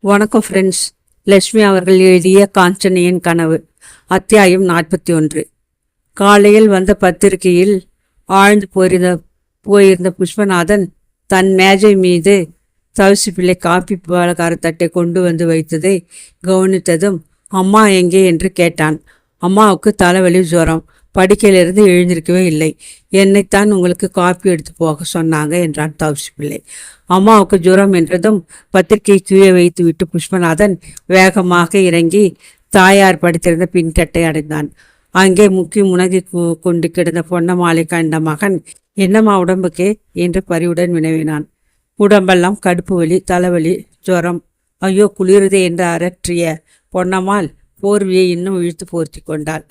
வணக்கம் ஃப்ரெண்ட்ஸ். லட்சுமி அவர்கள் எழுதிய காஞ்சனையின் கனவு, அத்தியாயம் 41. காலையில் வந்த பத்திரிகையில் ஆழ்ந்து போயிருந்த புஷ்பநாதன் தன் மேஜை மீது தவசி பிள்ளை காப்பி பலகார தட்டை கொண்டு வந்து வைத்ததை கவனித்ததும் அம்மா எங்கே என்று கேட்டான். அம்மாவுக்கு தலைவலி, ஜுரம், படிக்கையிலிருந்து எழுந்திருக்கவே இல்லை. என்னைத்தான் உங்களுக்கு காப்பி எடுத்து போக சொன்னாங்க என்றான் தவசி பிள்ளை. அம்மாவுக்கு ஜுரம் என்றதும் பத்திரிகை கீழே வைத்து விட்டு புஷ்பநாதன் வேகமாக இறங்கி தாயார் படித்திருந்த பின்கட்டை அடைந்தான். அங்கே முனகி கொண்டு கிடந்த பொன்னமாலை கண்ட மகன், என்னம்மா உடம்புக்கே என்று பரிவுடன் வினவினான். உடம்பெல்லாம் கடுப்பு வலி, தலைவலி, ஜுரம். ஐயோ குளிருதே என்று அரற்றிய பொன்னம்மாள் போர்வியை இன்னும் இழுத்து போர்த்தி கொண்டாள்.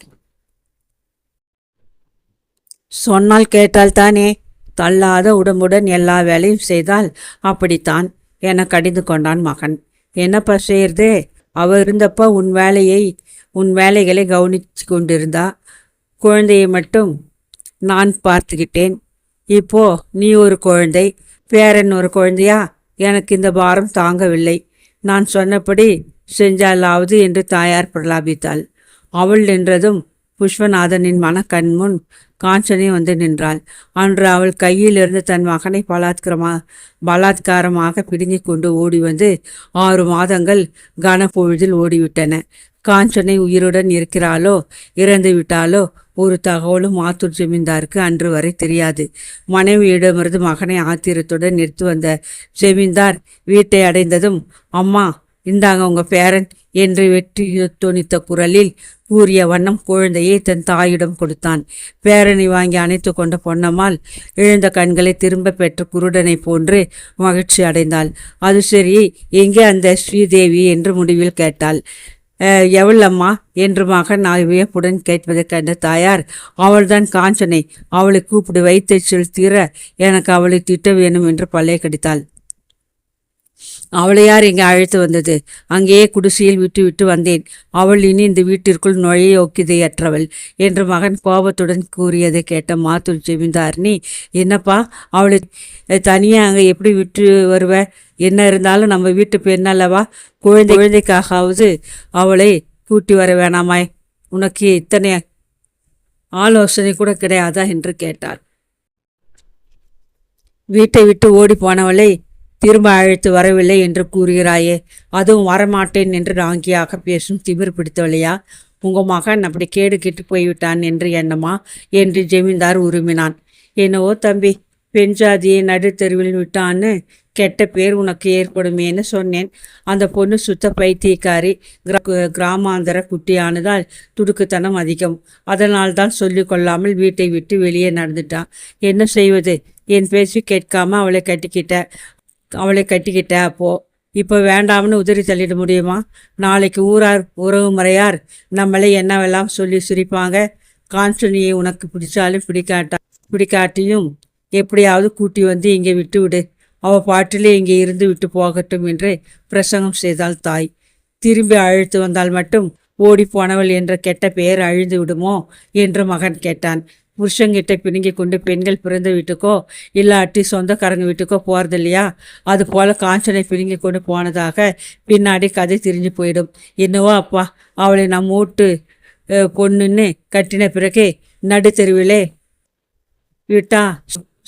சொன்னால் கேட்டால் தானே, தள்ளாத உடம்புடன் எல்லா வேலையும் செய்தால் அப்படித்தான் என கடிந்து கொண்டான் மகன். என்னப்பா செய்யறதே, அவ இருந்தப்ப உன் வேலைகளை கவனித்து கொண்டிருந்தா, குழந்தையை மட்டும் நான் பார்த்துக்கிட்டேன். இப்போ நீ ஒரு குழந்தை, பேரன் ஒரு குழந்தையா? எனக்கு இந்த பாரம் தாங்கவில்லை. நான் சொன்னபடி செஞ்சாலாவது என்று தாயார் பிரலாபித்தாள். அவள் நின்றதும் புஷ்பநாதனின் மனக்கண்முன் காஞ்சனை வந்து நின்றாள். அன்று அவள் கையிலிருந்து தன் மகனை பலாத்காரமாக பிடுங்கி கொண்டு ஓடி வந்து 6 மாதங்கள் கனப்பொழுதில் ஓடிவிட்டன. காஞ்சனை உயிருடன் இருக்கிறாளோ இறந்து விட்டாலோ ஒரு தகவலும் ஆத்தூர் ஜமீன்தாருக்கு அன்று வரை தெரியாது. மனைவியிடமிருந்து மகனை ஆத்திரத்துடன் எடுத்து வந்த ஜமீன்தார் வீட்டை அடைந்ததும், அம்மா இந்தாங்க உங்க பேரன் என்று வெற்றி தொனித்த குரலில் கூறிய வண்ணம் குழந்தையை தன் தாயிடம் கொடுத்தான். பேரனை வாங்கி அணைத்து கொண்ட பொன்னம்மாள் இழந்த கண்களை திரும்ப பெற்ற குருடனை போன்று மகிழ்ச்சி அடைந்தாள். அது சரி, எங்கே அந்த ஸ்ரீதேவி என்று முடிவில் கேட்டாள். எவள் அம்மா என்று மகன் வியப்புடன் கேட்பதை கண்ட தாயார், அவள்தான் காஞ்சனை. அவளை கூப்பிடு, வைத்தை செலுத்தீர எனக்கு அவளை திட்ட வேணும் என்று பல்லை கடித்தாள். அவளை யார் இங்கே அழைத்து வந்தது? அங்கேயே குடிசையில் விட்டு வந்தேன். அவள் இனி இந்த வீட்டிற்குள் நுழைய யோக்கியதையற்றவள் என்று மகன் கோபத்துடன் கூறியதை கேட்ட மாத்தூர் ஜமீன்தாரினி, என்னப்பா அவளை தனியாக அங்கே எப்படி விட்டு வருவ? என்ன இருந்தாலும் நம்ம வீட்டு பெண்ணல்லவா? குழந்தைக்காகவது அவளை கூட்டி வர வேணாமாய்? உனக்கு இத்தனை ஆலோசனை கூட கிடையாதா என்று கேட்டார். வீட்டை விட்டு ஓடி போனவளை திரும்ப அழைத்து வரவில்லை என்று கூறுகிறாயே, அதுவும் வரமாட்டேன் என்று ராங்கியாக பேசும் திமிர் பிடித்தவளையா? உங்கள் மகன் அப்படி கேடு கெட்டு போய்விட்டான் என்று எண்ணமா என்று ஜமீன்தார் உருமினான். என்னவோ தம்பி, பெண் ஜாதியை நடுத்தெருவில் விட்டான்னு கெட்ட பேர் உனக்கு ஏற்படுமேன்னு சொன்னேன். அந்த பொண்ணு சுத்த பைத்தியக்காரி, கிராமாந்தர குட்டியானதால் துடுக்குத்தனம் அதிகம். அதனால்தான் சொல்லி கொள்ளாமல் வீட்டை விட்டு வெளியே நடந்துட்டான். என்ன செய்வது? என் பேச்சு கேட்காம அவளை கட்டிக்கிட்ட. இப்போ வேண்டாம்னு உதறி தள்ளிட முடியுமா? நாளைக்கு ஊரார் உறவு முறையார் நம்மளை என்னவெல்லாம் சொல்லி சிரிப்பாங்க. காஞ்சனியை உனக்கு பிடிச்சாலும் பிடிக்காட்டியும் எப்படியாவது கூட்டி வந்து இங்கே விட்டு விடு. அவள் பாட்டிலே இங்கே இருந்து விட்டு போகட்டும் என்று பிரசங்கம் செய்தாள் தாய். திரும்பி அழைத்து வந்தால் மட்டும் ஓடி போனவள் என்ற கெட்ட பெயர் அழிந்து விடுமோ என்று மகன் கேட்டான். புருஷங்கிட்ட பிடுங்கி கொண்டு பெண்கள் பிறந்த வீட்டுக்கோ இல்லாட்டி சொந்தக்காரங்க வீட்டுக்கோ போகிறது இல்லையா? அது போல காஞ்சனை பிடுங்கி கொண்டு போனதாக பின்னாடி கதை திரிஞ்சு போயிடும். என்னவோ அப்பா, அவளை நம்ம வீட்டு பொண்ணுன்னு கட்டின பிறகு நடுத்தெருவிலே விட்டா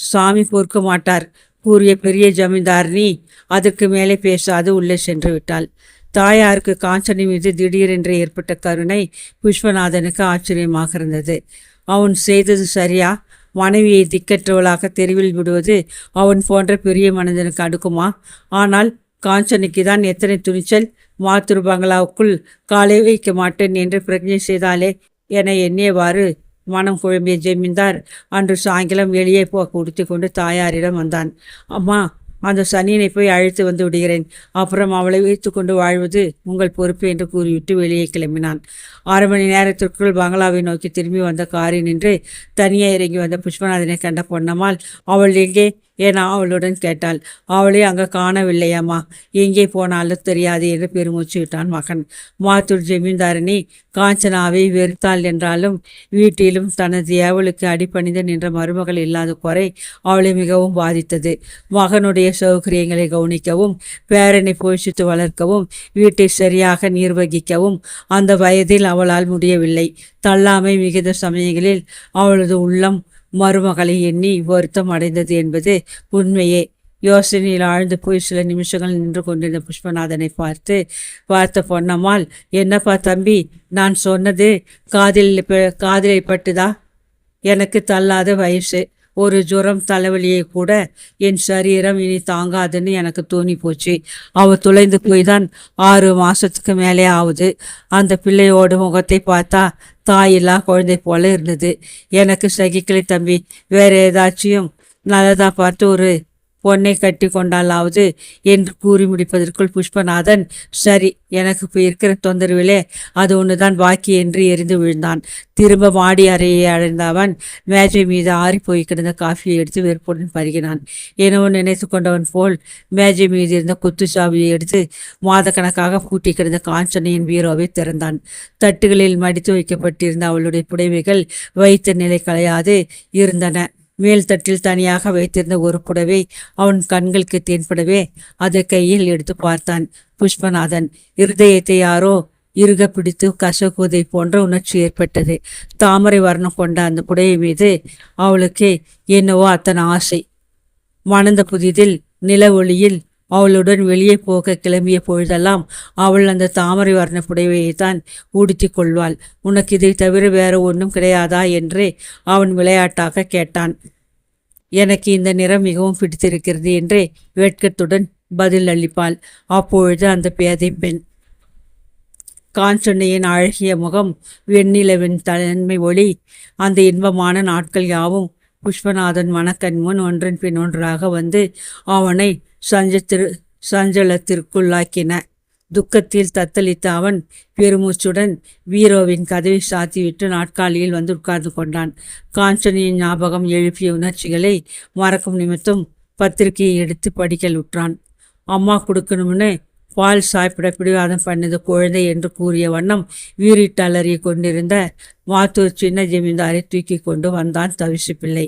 சாமி பொறுக்க மாட்டார் கூறிய பெரிய ஜமீன்தாரினி அதற்கு மேலே பேசாது உள்ளே சென்று விட்டாள். தாயாருக்கு காஞ்சனை மீது திடீரென்று ஏற்பட்ட கருணை புஷ்பநாதனுக்கு ஆச்சரியமாக இருந்தது. அவன் செய்தது சரியா? மனைவியை திக்கற்றவளாக தெருவில் விடுவது அவன் போன்ற பெரிய மனிதனுக்கு அடுக்குமா? ஆனால் காஞ்சனைக்கு தான் எத்தனை துணிச்சல்! மாத்தூர் பங்களாவுக்குள் காலை வைக்க மாட்டேன் என்று பிரஜை செய்தாலே என எண்ணியவாறு மனம் குழம்பிய ஜமீன்தார் அன்று சாயங்காலம் வெளியே உடுத்தி கொண்டு தாயாரிடம் வந்தான். அம்மா, அந்த சனியனை போய் அழைத்து வந்து விடுகிறேன். அப்புறம் அவளை வைத்து கொண்டு வாழ்வது உங்கள் பொறுப்பு என்று கூறிவிட்டு வெளியே கிளம்பினான். 6 மணி நேரத்திற்குள் பங்களாவை நோக்கி திரும்பி வந்த காரில் நின்று தனியே இறங்கி வந்த புஷ்பநாதனை கண்ட பொன்னம்மாள், அவள் எங்கே என அவளுடன் கேட்டாள். அவளை அங்கே காணவில்லையாம்மா, எங்கே போனாலும் தெரியாது என்று பெருமூச்சு விட்டான் மகன். மாத்தூர் ஜமீன்தாரணி காஞ்சனாவை வெறுத்தாள் என்றாலும் வீட்டிலும் தனது ஏவலுக்கு அடிபணிந்து நின்ற மருமகள் இல்லாத குறை அவளை மிகவும் பாதித்தது. மகனுடைய சௌகரியங்களை கவனிக்கவும், பேரனை போஷித்து வளர்க்கவும், வீட்டை சரியாக நிர்வகிக்கவும் அந்த வயதில் அவளால் முடியவில்லை. தள்ளாமை மிகுந்த சமயங்களில் அவளது உள்ளம் மருமகளை எண்ணி வருத்தம் அடைந்தது என்பது உண்மையே. யோசனையில் ஆழ்ந்து போய் சில நிமிஷங்கள் நின்று கொண்டிருந்த புஷ்பநாதனை பார்த்த பொன்னம்மாள், என்னப்பா தம்பி, நான் சொன்னது காதிலை பட்டுதா? எனக்கு தள்ளாத வயசு. ஒரு ஜுரம் தலைவலியை கூட என் சரீரம் இனி தாங்காதுன்னு எனக்கு தோணி போச்சு. அவள் துளைந்து போய் தான் 6 மாதத்துக்கு மேலே ஆகுது. அந்த பிள்ளையோட முகத்தை பார்த்தா தாயில்லா குழந்தை போல இருந்தது. எனக்கு சகிக்கலை தம்பி. வேற ஏதாச்சும் நல்லதா பார்த்து ஒரு பொண்ணை கட்டி கொண்டாலாவது என்று கூறி முடிப்பதற்குள் புஷ்பநாதன், சரி, எனக்கு இப்போ இருக்கிற தொந்தரவிலே அது ஒன்று தான் பாக்கி என்று எரிந்து விழுந்தான். திரும்ப மாடி அறையை அடைந்த அவன் மேஜை மீது ஆறி போய் கிடந்த காஃபியை எடுத்து வெறுப்புடன் பருகினான். எனவோ நினைத்து கொண்டவன் போல் மேஜை மீது இருந்த குத்துச்சாவியை எடுத்து மாதக்கணக்காக பூட்டி கிடந்த காஞ்சனையின் பீரோவை திறந்தான். தட்டுகளில் மடித்து வைக்கப்பட்டிருந்த அவளுடைய புடைவைகள் வைத்த நிலை கலையாது இருந்தன. மேல் தட்டில் தனியாக வைத்திருந்த ஒரு புடவை அவன் கண்களுக்கு தென்படவே அதை கையில் எடுத்து பார்த்தான். புஷ்பநாதன் இருதயத்தை யாரோ இறுக பிடித்து கசக்குவதை போன்ற உணர்ச்சி ஏற்பட்டது. தாமரை வர்ணம் கொண்ட அந்த புடவை மீது அவளுக்கு என்னவோ அத்தனை ஆசை. மணந்த புதிதில் நில ஒளியில் அவளுடன் வெளியே போக கிளம்பிய பொழுதெல்லாம் அவள் அந்த தாமரை வர்ண புடவையைத்தான் உடுத்தி கொள்வாள். உனக்கு இதை தவிர வேற ஒன்றும் கிடையாதா என்று அவன் விளையாட்டாக கேட்டான். எனக்கு இந்த நிறம் மிகவும் பிடித்திருக்கிறது என்று வெட்கத்துடன் பதில் அளிப்பாள். அப்பொழுது அந்த பேதை பெண் காஞ்சனையின் அழகிய முகம், வெண்ணிலவின் தன்மை ஒளி, அந்த இன்பமான நாட்கள் யாவும் புஷ்பநாதன் மனக்கண் முன் ஒன்றன் பின் ஒன்றாக வந்து அவனை சஞ்சலத்திற்குள்ளாக்கின. துக்கத்தில் தத்தளித்த அவன் பெருமூச்சுடன் பீரோவின் கதவை சாத்திவிட்டு நாட்காலியில் வந்து உட்கார்ந்து கொண்டான். காஞ்சனியின் ஞாபகம் எழுப்பிய உணர்ச்சிகளை மறக்கும் நிமித்தம் பத்திரிகையை எடுத்து படிக்கல் உற்றான். அம்மா கொடுக்கணும்னு பால் சாப்பிட பிடிவாதம் பண்ணது குழந்தை என்று கூறிய வண்ணம் வீறிட்டு அலறி கொண்டிருந்த மாத்தூர் சின்ன ஜமீன்தாரை தூக்கி கொண்டு வந்தான் தவிசு பிள்ளை.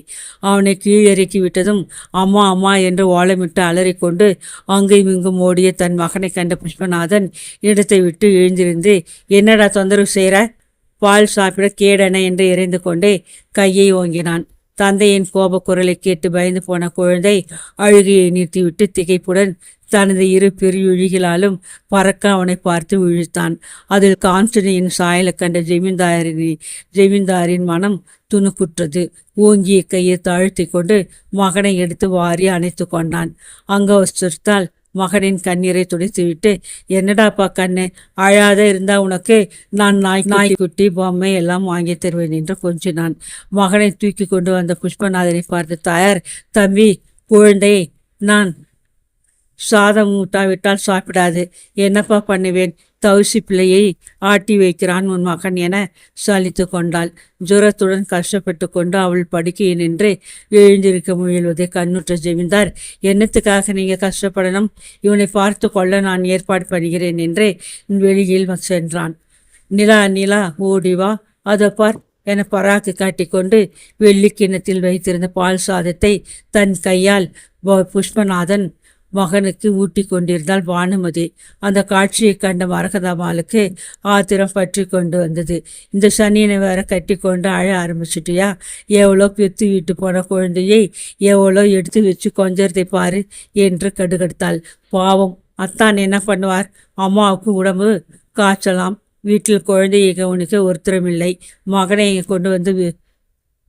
அவனை கீழிறக்கி விட்டதும் அம்மா அம்மா என்று ஓலமிட்டு அலறிக்கொண்டு அங்கும் இங்கும் ஓடிய தன் மகனை கண்ட புஷ்பநாதன் இடத்தை விட்டு எழுந்திருந்து, என்னடா தொந்தரவு செய்கிற? பால் சாப்பிட கேடன என்று எறிந்து கொண்டே கையை ஓங்கினான். தந்தையின் கோப குரலை கேட்டு பயந்து போன குழந்தை அழுகையை நிறுத்திவிட்டு திகைப்புடன் தனது 2 பெரியுழிகளாலும் பறக்க அவனை பார்த்து விழித்தான். அதில் காஞ்சனையின் சாயலை கண்ட ஜமீன்தாரின் மனம் துணுக்குற்றது. ஓங்கிய கையை தாழ்த்தி கொண்டு மகனை எடுத்து வாரி அணைத்து கொண்டான். அங்கவஸ்திரத்தால் மகனின் கண்ணீரை துடைத்துவிட்டு, என்னடாப்பா கண்ணு, அழாத இருந்தா உனக்கு நான் நாய்க்குட்டி பொம்மை எல்லாம் வாங்கி தருவேன் என்று கொஞ்சினான். மகனை தூக்கி கொண்டு வந்த புஷ்பநாதனை பார்த்து, தாயார், தம்பி, குழந்தை, நான் சாதம் ஊட்டாவிட்டால் சாப்பிடாது, என்னப்பா பண்ணுவேன்? தவிசி பிள்ளையை ஆட்டி வைக்கிறான் உன் மகன் என சலித்து கொண்டாள். ஜுரத்துடன் கஷ்டப்பட்டு கொண்டு அவள் படுக்கையை நின்று எழுந்திருக்க முயல்வதை கண்ணுற்ற ஜமீன்தார், என்னத்துக்காக நீங்கள் கஷ்டப்படணும்? இவனை பார்த்து கொள்ள நான் ஏற்பாடு பண்ணுகிறேன் என்று வெளியில் சென்றான். நிலா ஓடிவா, அதை பார் என பராக்கு காட்டிக்கொண்டு வெள்ளி கிண்ணத்தில் வைத்திருந்த பால் சாதத்தை தன் கையால் புஷ்பநாதன் மகனுக்கு ஊட்டி கொண்டிருந்தாள் பானுமதி. அந்த காட்சியை கண்ட மரகதாமாளுக்கு ஆத்திரம் பற்றி கொண்டு வந்தது. இந்த சனியனை வேற கட்டி கொண்டு அழ ஆரம்பிச்சிட்டியா? எவ்வளோ பெத்து விட்டு போன குழந்தையை எவ்வளோ எடுத்து வச்சு கொஞ்சத்தை பாரு என்று கடுகடுத்தாள். பாவம், அத்தான் என்ன பண்ணுவார்? அம்மாவுக்கு உடம்பு காய்ச்சலாம், வீட்டில் குழந்தையை கவனிக்க ஒருத்தரமில்லை. மகனை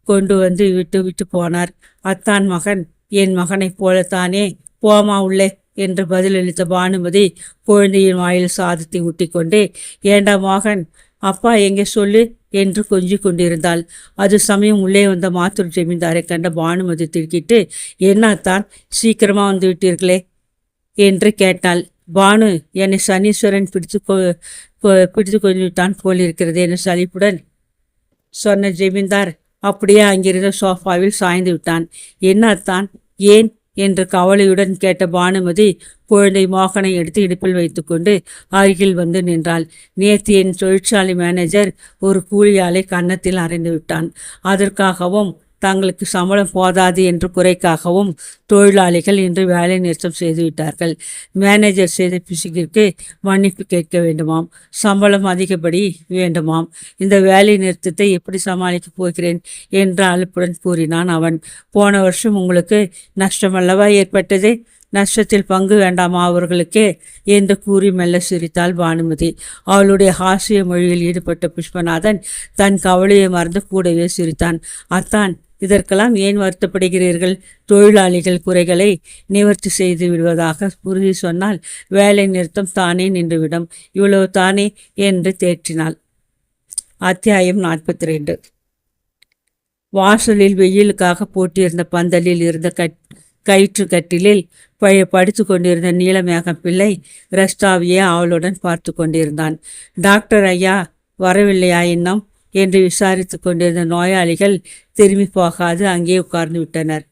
கொண்டு வந்து விட்டு போனார். அத்தான் மகன் என் மகனைப் போலத்தானே, போமா உள்ளே என்று பதிலளித்த பானுமதி குழந்தையின் வாயில் சாதத்தை ஊட்டி கொண்டே, ஏண்டா மகன், அப்பா எங்கே சொல்லு என்று கொஞ்சி கொண்டிருந்தாள். அது சமயம் உள்ளே வந்த மாத்தூர் ஜமீன்தாரை கண்ட பானுமதி திடுக்கிட்டு, என்னத்தான் சீக்கிரமாக வந்து விட்டீர்களே என்று கேட்டாள். பானு, என்னை சனீஸ்வரன் பிடித்து கொண்டுவிட்டான் போலிருக்கிறது என சலிப்புடன் சொன்ன ஜமீன்தார் அப்படியே அங்கிருந்த சோஃபாவில் சாய்ந்து விட்டான். என்னத்தான், ஏன் என்று கவலையுடன் கேட்ட பானுமதி குழந்தை மோகனை எடுத்து இடுப்பில் வைத்துக்கொண்டு அருகில் வந்து நின்றாள். நேற்று என் தொழிற்சாலை மேனேஜர் ஒரு கூலியாளை கன்னத்தில் அறைந்து விட்டான். அதற்காகவும் தங்களுக்கு சம்பளம் போதாது என்று குறைக்காகவும் தொழிலாளிகள் இன்று வேலை நிறுத்தம் செய்துவிட்டார்கள். மேனேஜர் செய்த பிசுகிற்கு மன்னிப்பு கேட்க வேண்டுமாம். சம்பளம் அதிகப்படி வேண்டுமாம். இந்த வேலை நிறுத்தத்தை எப்படி சமாளிக்கப் போகிறேன் என்று அலுப்புடன் கூறினான் அவன். போன வருஷம் உங்களுக்கு நஷ்டமல்லவா ஏற்பட்டது? நஷ்டத்தில் பங்கு வேண்டாமா அவர்களுக்கே என்று கூறி மெல்ல சிரித்தாள் பானுமதி. அவளுடைய ஹாஸ்ய மொழியில் ஈடுபட்ட புஷ்பநாதன் தன் கவலையை மறந்து கூடவே சிரித்தான். அத்தான், இதற்கெல்லாம் ஏன் வருத்தப்படுகிறீர்கள்? தொழிலாளிகள் குறைகளை நிவர்த்தி செய்து விடுவதாக உறுதி சொன்னால் வேலை நிறுத்தம் தானே நின்றுவிடும். இவ்வளவு தானே என்று தேற்றினாள். அத்தியாயம் 42. வாசலில் வெயிலுக்காக போட்டியிருந்த பந்தலில் இருந்த கயிற்று கட்டிலில் படுத்து கொண்டிருந்த நீலமேகம் பிள்ளை ரஸ்தாவியே அவளுடன் பார்த்து கொண்டிருந்தான். டாக்டர் ஐயா வரவில்லையா இன்னும் என்று விசாரித்து கொண்டிருந்த நோயாளிகள் திரும்பி போகாது அங்கே உட்கார்ந்து விட்டனர்.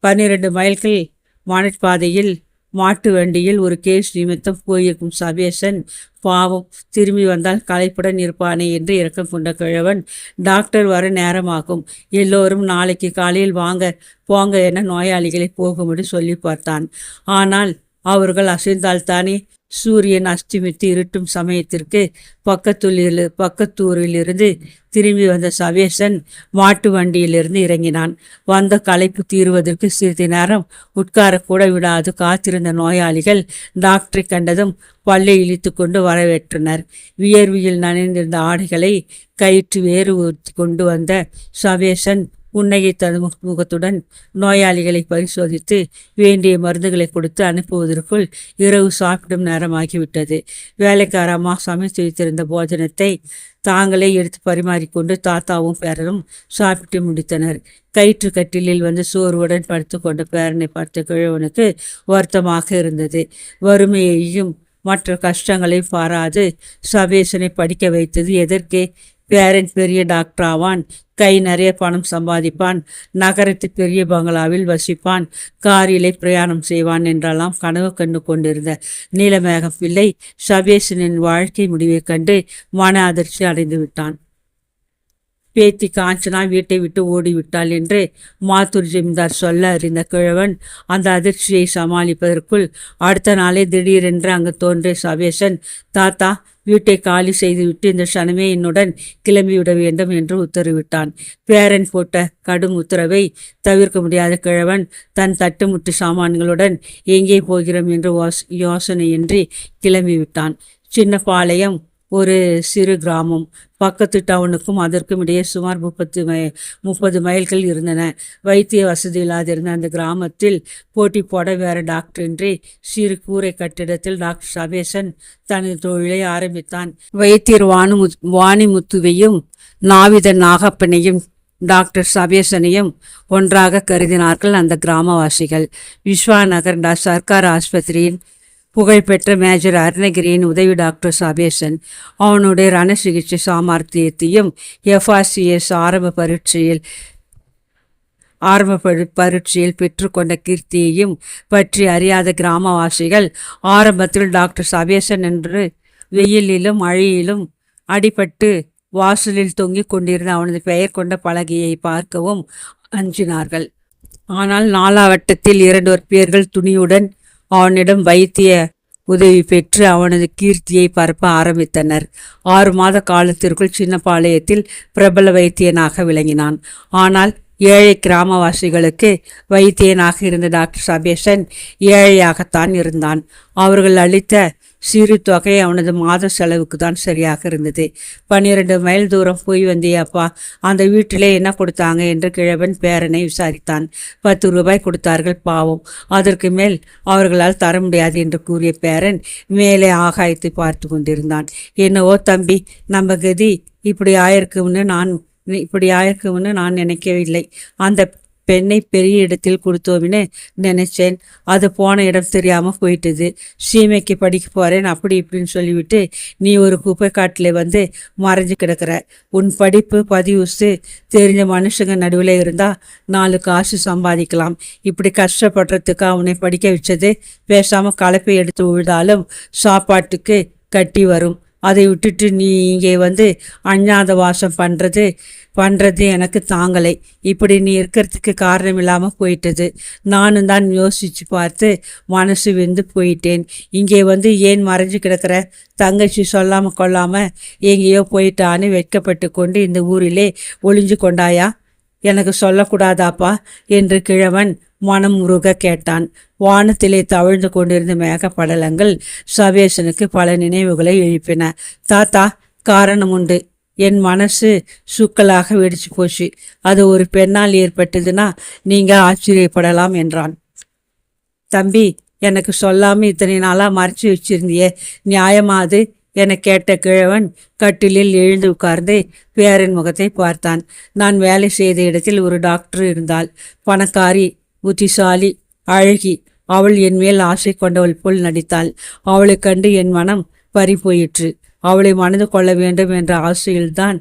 12 மைல்கள் மணற்பாதையில் மாட்டு வண்டியில் ஒரு கேஸ் நிமித்தம் போயிருக்கும் சபேசன் பாவம், திரும்பி வந்தால் களைப்புடன் இருப்பானே என்று இரக்கம் கொண்ட கிழவன், டாக்டர் வர நேரமாகும், எல்லோரும் நாளைக்கு காலையில் வாங்க போங்க என நோயாளிகளை போகும்படி சொல்லி பார்த்தான். ஆனால் அவர்கள் அசைந்தால்தானே. சூரியன் அஸ்தமித்து இருட்டும் சமயத்திற்கு பக்கத்தூரிலிருந்து திரும்பி வந்த சவேசன் மாட்டு வண்டியிலிருந்து இறங்கினான். வந்த களைப்பு தீருவதற்கு சிறிது நேரம் உட்காரக்கூட விடாது காத்திருந்த நோயாளிகள் டாக்டரை கண்டதும் பல்லை இழித்து கொண்டு வரவேற்றனர். வியர்வியில் நனைந்திருந்த ஆடைகளை கயிற்று வேறு கொண்டு வந்த சவேசன் புன்னகை முகத்துடன் நோயாளிகளை பரிசோதித்து வேண்டிய மருந்துகளை கொடுத்து அனுப்புவதற்குள் இரவு சாப்பிடும் நேரமாகிவிட்டது. வேலைக்கார அம்மா சமைத்து வைத்திருந்த போஜனத்தை தாங்களே எடுத்து பரிமாறிக்கொண்டு தாத்தாவும் பேரனும் சாப்பிட்டு முடித்தனர். கயிற்று கட்டிலில் வந்து சோர்வுடன் படுத்து கொண்ட பேரனை பார்த்த கிழவனுக்கு வருத்தமாக இருந்தது. வறுமையையும் மற்ற கஷ்டங்களையும் பாராது சபேசனை படிக்க வைத்தது எதற்கே? பேரன் பெரிய டாக்டர் ஆவான், கை நிறைய பணம் சம்பாதிப்பான், நகரத்து பெரிய பங்களாவில் வசிப்பான், காரிலே பிரயாணம் செய்வான் என்றெல்லாம் கனவு கண்டு கொண்டிருந்த நீலமேகம் பிள்ளை சபேசனின் வாழ்க்கை முடிவை கண்டு மன அதிர்ச்சி அடைந்து விட்டான். பேத்தி காஞ்சனா வீட்டை விட்டு ஓடிவிட்டாள் என்று மாத்தூர் ஜமீன்தார் சொல்ல அறிந்த கிழவன் அந்த அதிர்ச்சியை சமாளிப்பதற்குள் அடுத்த நாளே திடீரென்று அங்கு தோன்றிய சபேசன், தாத்தா வீட்டை காலி செய்துவிட்டு இந்த க்ஷணமே என்னுடன் கிளம்பிவிட வேண்டும் என்று உத்தரவிட்டான். பேரன் போட்ட கடும் உத்தரவை தவிர்க்க முடியாத கிழவன் தன் தட்டுமுட்டு சாமான்களுடன் எங்கே போகிறோம் என்று யோசனையின்றி கிளம்பிவிட்டான். சின்ன பாளையம் ஒரு சிறு கிராமம். பக்கத்து டவுனுக்கும் அதற்கும் இடையே சுமார் 30 மைல்கள் இருந்தன. வைத்திய வசதி இல்லாதிருந்த அந்த கிராமத்தில் போட்டி போட வேறு டாக்டரின்றி சிறு கூரை கட்டிடத்தில் டாக்டர் சபேசன் தனது தொழிலை ஆரம்பித்தான். வைத்தியர் வாணிமுத்துவையும் நாவிதன் நாகப்பனையும் டாக்டர் சபேசனையும் ஒன்றாக கருதினார்கள் அந்த கிராமவாசிகள். விஸ்வாநகர் சர்க்கார் ஆஸ்பத்திரியின் புகழ்பெற்ற மேஜர் அருணகிரியின் உதவி டாக்டர் சபேசன் அவனுடைய ரண சிகிச்சை சாமர்த்தியத்தையும் FRCS ஆரம்ப பரீட்சையில் பெற்றுக்கொண்ட கீர்த்தியையும் பற்றி அறியாத கிராமவாசிகள் ஆரம்பத்தில் டாக்டர் சபேசன் என்று வெயிலிலும் மழையிலும் அடிபட்டு வாசலில் தொங்கிக் கொண்டிருந்த அவனது பெயர் கொண்ட பலகையை பார்க்கவும் அஞ்சினார்கள். ஆனால் நாலாவட்டத்தில் 2 பேர்கள் துணியுடன் அவனிடம் வைத்திய உதவி பெற்று அவனது கீர்த்தியை பரப்ப ஆரம்பித்தனர். 6 மாத காலத்திற்குள் சின்னப்பாளையத்தில் பிரபல வைத்தியனாக விளங்கினான். ஆனால் ஏழை கிராமவாசிகளுக்கு வைத்தியனாக இருந்த டாக்டர் சபேசன் ஏழையாகத்தான் இருந்தான். அவர்கள் அளித்த சிறு தொகை அவனது மாத செலவுக்கு தான் சரியாக இருந்தது. 12 மைல் தூரம் போய் வந்தே அப்பா, அந்த வீட்டிலே என்ன கொடுத்தாங்க என்று கிழவன் பேரனை விசாரித்தான். 10 ரூபாய் கொடுத்தார்கள் பாவம், அதற்கு மேல் அவர்களால் தர முடியாது என்று கூறிய பேரன் மேலே ஆகாயத்தை பார்த்து கொண்டிருந்தான். என்னவோ தம்பி, நம்ம கதி இப்படி ஆயிருக்கும்னு நான் நினைக்கவில்லை. அந்த பெண்ணை பெரிய இடத்தில் கொடுத்தோம்னு நினைச்சேன். அது போன இடம் தெரியாமல் போயிட்டுது. சீமைக்கு படிக்க போகிறேன் அப்படி இப்படின்னு சொல்லிவிட்டு நீ ஒரு குப்பை காட்டில் வந்து மறைஞ்சு கிடக்கிற. உன் படிப்பு பதிவுசு தெரிஞ்ச மனுஷங்க நடுவில் இருந்தால் 4 காசு சம்பாதிக்கலாம். இப்படி கஷ்டப்படுறதுக்கு அவனை படிக்க வச்சது. பேசாமல் கலப்பை எடுத்து விழுதாலும் சாப்பாட்டுக்கு கட்டி வரும். அதை விட்டுட்டு நீ இங்கே வந்து அஞ்ஞாத வாசம் பண்ணுறது எனக்கு தாங்கலை. இப்படி நீ இருக்கிறதுக்கு காரணம் இல்லாமல் போயிட்டது. நானும் தான் யோசித்து பார்த்து மனசு வெந்து போயிட்டேன். இங்கே வந்து ஏன் மறைஞ்சு கிடக்கிற? தங்கச்சி சொல்லாமல் கொள்ளாமல் எங்கேயோ போயிட்டான்னு வெட்கப்பட்டு கொண்டு இந்த ஊரிலே ஒளிஞ்சு கொண்டாயா? எனக்கு சொல்லக்கூடாதாப்பா என்று கிழவன் மனம் உருக கேட்டான். வானத்திலே தவிழ்ந்து கொண்டிருந்த மேகப்படலங்கள் சபேசனுக்கு பல நினைவுகளை எழுப்பின. தாத்தா, காரணம் உண்டு. என் மனசு சுக்கலாக வெடிச்சு போச்சு. அது ஒரு பெண்ணால் ஏற்பட்டதுன்னா நீங்க ஆச்சரியப்படலாம் என்றான். தம்பி, எனக்கு சொல்லாம இத்தனை நாளா மறைச்சு வச்சிருந்தியே, நியாயமா அது என கேட்ட கிழவன் கட்டிலில் எழுந்து உட்கார்ந்து பேரன் முகத்தை பார்த்தான். நான் வேலை செய்த இடத்தில் ஒரு டாக்டர் இருந்தாள். பணக்காரி, புத்திசாலி, அழகி. அவள் என் மேல் ஆசை கொண்டவள் போல் நடித்தாள். அவளை கண்டு என் மனம் பறிபோயிற்று. அவளை மணந்து கொள்ள வேண்டும் என்ற ஆசையில்தான்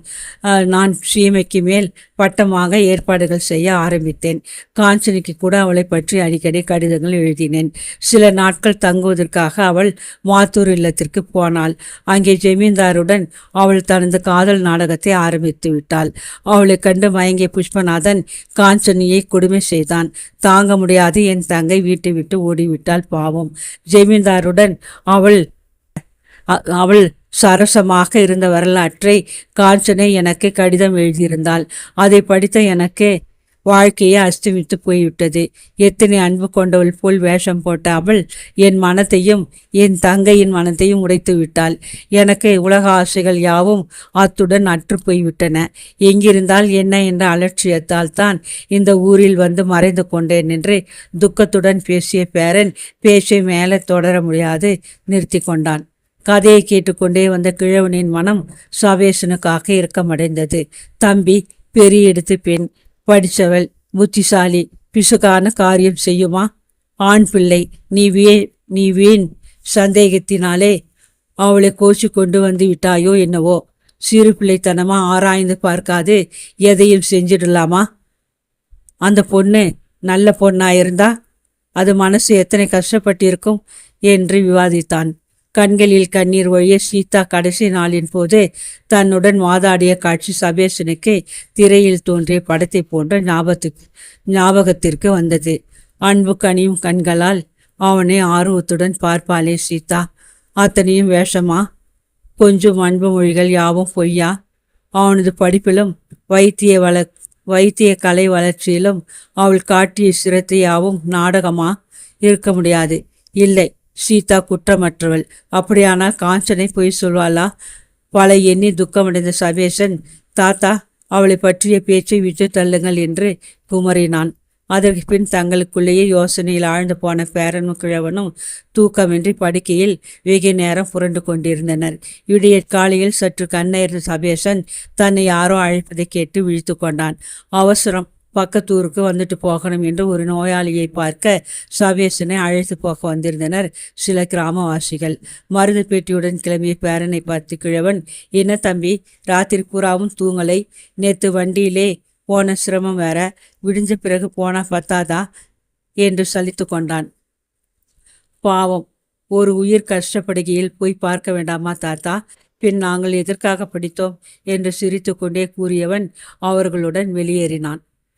நான் சீமைக்கு மேல் பட்டமாக ஏற்பாடுகள் செய்ய ஆரம்பித்தேன். காஞ்சனிக்கு கூட அவளை பற்றி அடிக்கடி கடிதங்கள் எழுதினேன். சில நாட்கள் தங்குவதற்காக அவள் மாத்தூர் இல்லத்திற்கு போனாள். அங்கே ஜமீன்தாருடன் அவள் தனது காதல் நாடகத்தை ஆரம்பித்து விட்டாள். அவளை கண்டு மயங்கிய புஷ்பநாதன் காஞ்சனியை கொடுமை செய்தான். தாங்க முடியாது என் தங்கை வீட்டை விட்டு ஓடிவிட்டாள். பாவம். ஜமீன்தாருடன் அவள் சரசமாக இருந்த வரலாற்றை காஞ்சனை எனக்கு கடிதம் எழுதியிருந்தாள். அதை படித்த எனக்கு வாழ்க்கையை அஸ்தமித்து போய்விட்டது. எத்தனை அன்பு கொண்டவள் போல் வேஷம் போட்ட அவள் என் மனத்தையும் என் தங்கையின் மனத்தையும் உடைத்து விட்டாள். எனக்கு உலக ஆசைகள் யாவும் அத்துடன் அற்று போய்விட்டன. எங்கிருந்தால் என்ன என்ற அலட்சியத்தால் தான் இந்த ஊரில் வந்து மறைந்து கொண்டேன் என்று துக்கத்துடன் பேசிய பேரன் பேச்சை மேலே தொடர முடியாது நிறுத்தி கொண்டான். கதையை கேட்டுக்கொண்டே வந்த கிழவனின் மனம் சவேசனுக்காக இறுக்கமடைந்தது. தம்பி, பெரிய எடுத்து பெண், படித்தவள், புத்திசாலி, பிசுகான காரியம் செய்யுமா? ஆண் பிள்ளை. நீ வீண் சந்தேகத்தினாலே அவளை கோச்சு கொண்டு வந்து விட்டாயோ என்னவோ? சிறு பிள்ளைத்தனமா ஆராய்ந்து பார்க்காது எதையும் செஞ்சிடலாமா? அந்த பொண்ணு நல்ல பொண்ணாயிருந்தா அது மனசு எத்தனை கஷ்டப்பட்டிருக்கும் என்று விவாதித்தான். கண்களில் கண்ணீர் வழிய சீதா கடைசி நாளின் போது தன்னுடன் வாதாடிய காட்சி சபேசனுக்கு திரையில் தோன்றிய படத்தை போன்ற ஞாபகத்திற்கு வந்தது. அன்பு கனியும் கண்களால் அவனை ஆர்வத்துடன் பார்ப்பாளே சீதா. அத்தனையும் வேஷமா? கொஞ்சம் அன்பு மொழிகள் யாவும் பொய்யா? அவனது படிப்பிலும் வைத்திய கலை வளர்ச்சியிலும் அவள் காட்டிய சிரத்தை யாவும் நாடகமா? இருக்க முடியாது. இல்லை, சீதா குற்றமற்றவள். அப்படியானால் காஞ்சனை பொய் சொல்வாளா? பல எண்ணி துக்கமடைந்த சபேசன், தாத்தா, அவளை பற்றிய பேச்சை விட்டு தள்ளுங்கள் என்று குமரினான். அதற்கு பின் தங்களுக்குள்ளேயே யோசனையில் ஆழ்ந்து போன பேரனும் கிழவனும் தூக்கமின்றி படுக்கையில் வெகு நேரம் புரண்டு கொண்டிருந்தனர். விடியற்காலையில் சற்று கண்ணயர்ந்த சபேசன் தன்னை யாரோ அழைப்பதை கேட்டு விழித்து கொண்டான். அவசரம், பக்கத்தூருக்கு வந்துட்டு போகணும் என்று ஒரு நோயாளியை பார்க்க சபேசனை அழைத்து போக வந்திருந்தனர் சில கிராமவாசிகள். மருந்து பெட்டியுடன் கிளம்பிய பேரனை பார்த்து கிழவன், என்ன தம்பி, ராத்திரி பூராவும் தூங்கலை? நேற்று வண்டியிலே போன சிரமம் வேற, விடிஞ்ச பிறகு போனா பத்தாதா என்று சலித்து கொண்டான். பாவம், ஒரு உயிர் கஷ்டப்படுகையில் போய் பார்க்க வேண்டாமா தாத்தா? பின் நாங்கள் எதற்காக படித்தோம் என்று சிரித்து கொண்டே கூறியவன் அவர்களுடன் வெளியேறினான்.